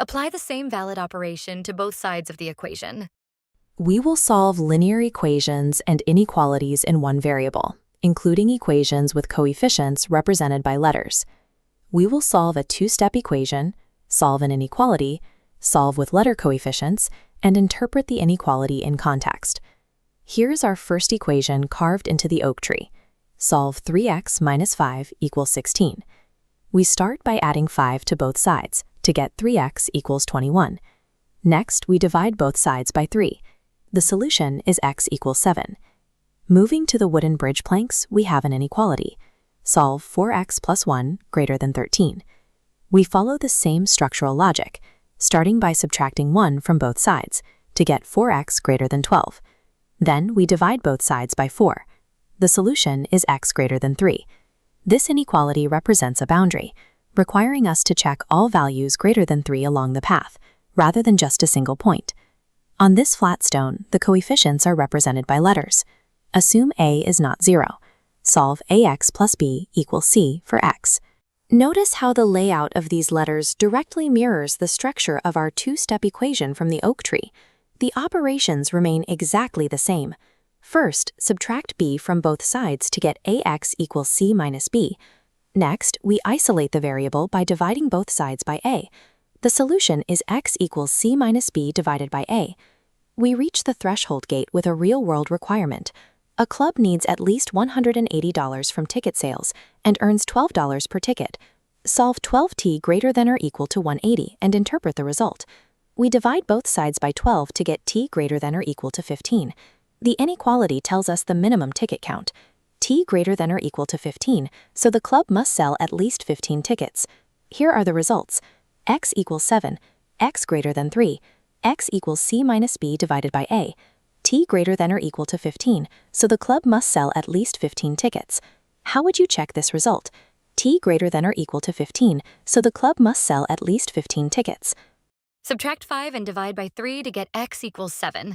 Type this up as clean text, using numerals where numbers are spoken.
Apply the same valid operation to both sides of the equation. We will solve linear equations and inequalities in one variable, including equations with coefficients represented by letters. We will solve a two-step equation, solve an inequality, solve with letter coefficients, and interpret the inequality in context. Here's our first equation carved into the oak tree. Solve 3x minus 5 equals 16. We start by adding 5 to both sides to get 3x equals 21. Next, we divide both sides by 3. The solution is x equals 7. Moving to the wooden bridge planks, we have an inequality. Solve 4x plus 1 greater than 13. We follow the same structural logic, starting by subtracting 1 from both sides to get 4x greater than 12. Then we divide both sides by 4. The solution is x greater than 3. This inequality represents a boundary, requiring us to check all values greater than 3 along the path, rather than just a single point. On this flat stone, the coefficients are represented by letters. Assume a is not 0. Solve ax plus b equals c for x. Notice how the layout of these letters directly mirrors the structure of our two-step equation from the oak tree. The operations remain exactly the same. First, subtract b from both sides to get ax equals c minus b. Next, we isolate the variable by dividing both sides by a. The solution is x equals c minus b divided by a. We reach the threshold gate with a real-world requirement. A club needs at least $180 from ticket sales and earns $12 per ticket. Solve 12t greater than or equal to 180 and interpret the result. We divide both sides by 12 to get t greater than or equal to 15. The inequality tells us the minimum ticket count, t greater than or equal to 15, so the club must sell at least 15 tickets. Here are the results. X equals 7, x greater than 3, x equals c minus b divided by a, t greater than or equal to 15, so the club must sell at least 15 tickets. How would you check this result? T greater than or equal to 15, so the club must sell at least 15 tickets. Subtract 5 and divide by 3 to get x equals 7.